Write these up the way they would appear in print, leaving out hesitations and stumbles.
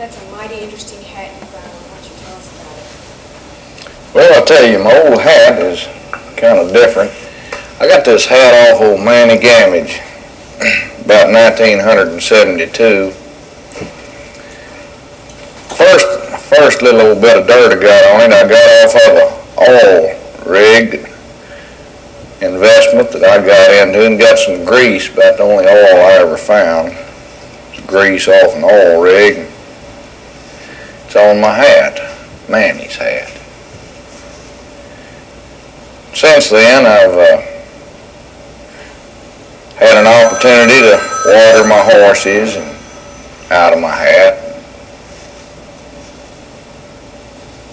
That's a mighty interesting hat you found. Why don't you tell us about it? Well, I'll tell you, my old hat is kind of different. I got this hat off old Manny Gammage about 1972. First little old bit of dirt I got on it, I got off of a oil rig investment that I got into and got some grease, about the only oil I ever found. It's grease off an oil rig. It's on my hat, Manny's hat. Since then, I've had an opportunity to water my horses and out of my hat.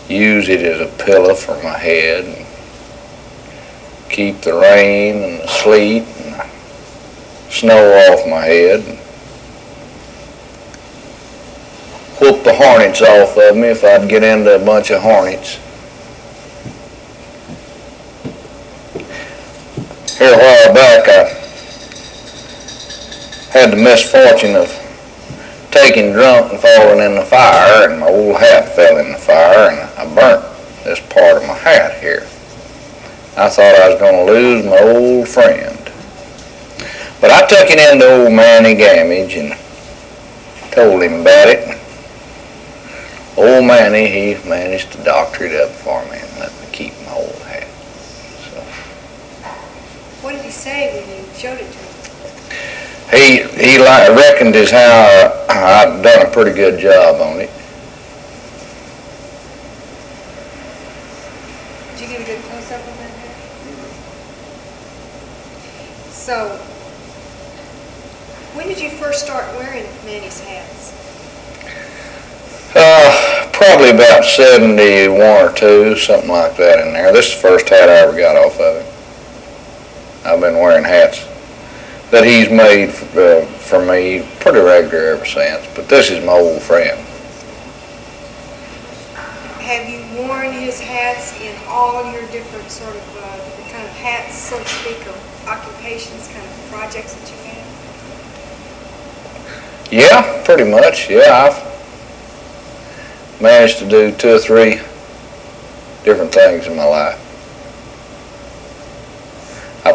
Use it as a pillow for my head. And keep the rain and the sleet and the snow off my head. And whoop the hornets off of me if I'd get into a bunch of hornets. Here a while back, I had the misfortune of taking drunk and falling in the fire, and my old hat fell in the fire, and I burnt this part of my hat here. I thought I was going to lose my old friend. But I took it into old Manny Gammage and told him about it. Old Manny, he managed to doctor it up for me and let me keep my old hat. So. What did he say when you showed it to him? He reckoned as how I'd done a pretty good job on it. Did you get a good close-up of that hair? So, when did you first start wearing Manny's hats? Probably about 71 or 2, something like that in there. This is the first hat I ever got off of him. I've been wearing hats that he's made for me pretty regular ever since, but this is my old friend. Have you worn his hats in all your different sort of kind of hats, so to speak, or occupations, kind of projects that you have? Yeah, pretty much. Yeah, I've managed to do 2 or 3 different things in my life. I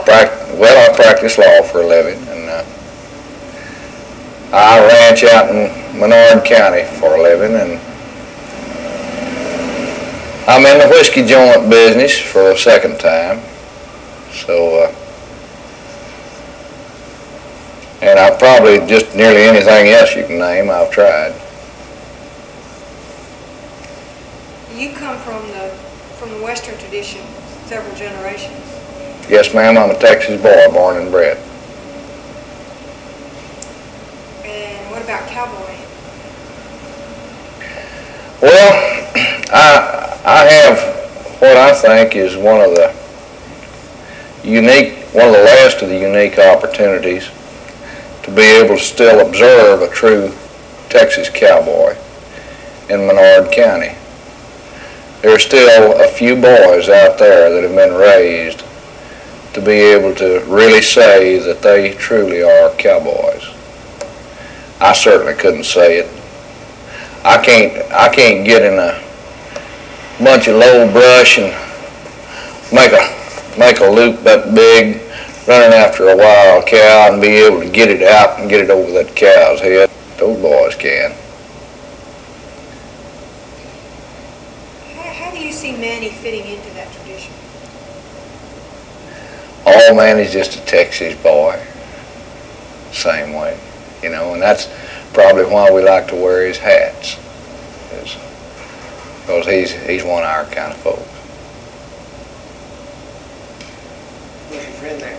practice law for a living, and I ranch out in Menard County for a living, and I'm in the whiskey joint business for a second time. So, and I probably just nearly anything else you can name, I've tried. You come from the Western tradition, several generations. Yes, ma'am, I'm a Texas boy, born and bred. And what about cowboy? Well, I have what I think is one of the last of the unique opportunities to be able to still observe a true Texas cowboy in Menard County. There are still a few boys out there that have been raised to be able to really say that they truly are cowboys. I certainly couldn't say it. I can't get in a bunch of low brush and make a loop that big running after a wild cow and be able to get it out and get it over that cow's head. Those boys can. How do you see Manny fitting into that tradition? Oh, Manny's just a Texas boy. Same way, you know, and that's probably why we like to wear his hats. Because he's one of our kind of folks. Who's your friend there?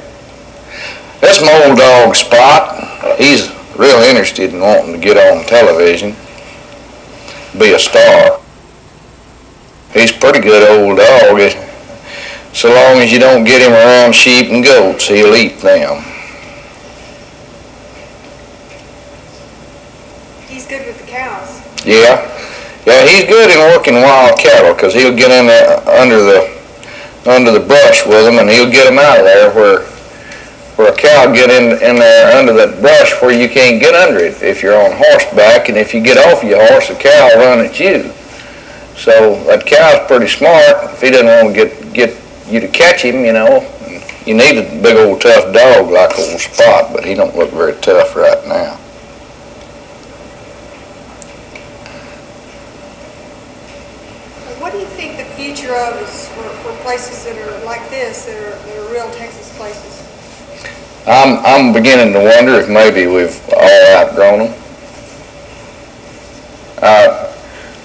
That's my old dog Spot. He's real interested in wanting to get on television, be a star. He's a pretty good old dog. So long as you don't get him around sheep and goats, he'll eat them. He's good with the cows. Yeah, he's good in working wild cattle because he'll get in there under the brush with them and he'll get them out of there where for a cow to get in there under that brush where you can't get under it if you're on horseback, and if you get off your horse, the cow will run at you. So that cow's pretty smart. If he doesn't want to get you to catch him, you know, you need a big old tough dog like old Spot, but he don't look very tough right now. What do you think the future of is for places that are like this, that are real Texas places? I'm beginning to wonder if maybe we've all outgrown them.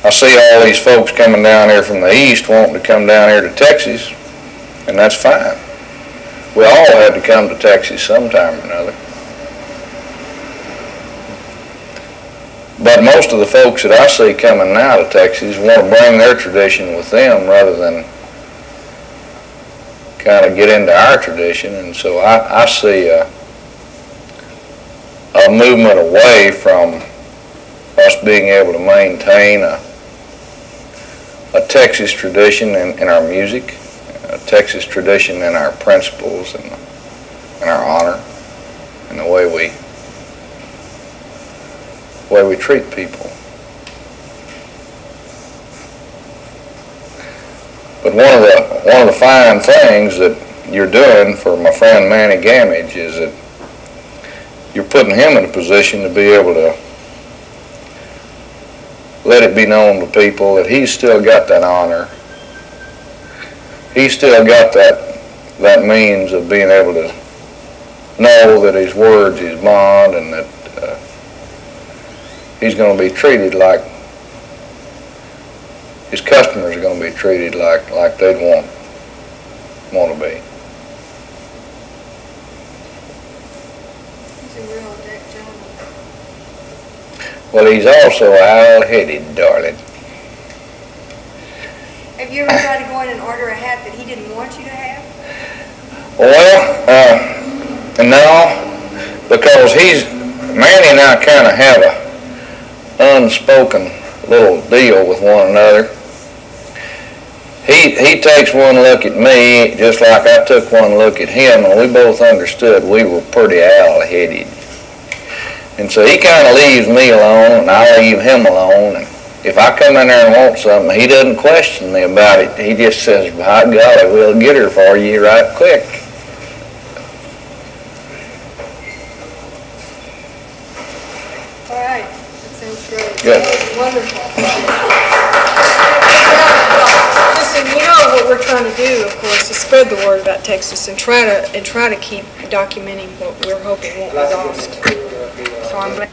I see all these folks coming down here from the east wanting to come down here to Texas, and that's fine. We all had to come to Texas sometime or another. But most of the folks that I see coming now to Texas want to bring their tradition with them rather than kind of get into our tradition. And so I see a movement away from us being able to maintain a Texas tradition in our music, a Texas tradition in our principles and our honor and the way we treat people. But one of the fine things that you're doing for my friend Manny Gammage is that you're putting him in a position to be able to let it be known to people that he's still got that honor. He's still got that means of being able to know that his word's his bond, and that he's going to be treated like his customers are going to be treated like they'd want to be. He's a real gentleman. Well, he's also owl-headed, darling. Have you ever tried to go in and order a hat that he didn't want you to have? Well, no, because Manny and I kind of have a unspoken little deal with one another. He takes one look at me just like I took one look at him, and we both understood we were pretty owl-headed. And so he kind of leaves me alone, and I leave him alone. And if I come in there and want something, he doesn't question me about it. He just says, by golly, we'll get her for you right quick. All right, that sounds great. Good. That was wonderful. Listen, you know what we're trying to do, of course, is spread the word about Texas and try to keep documenting what we're hoping won't be lost. So I'm glad.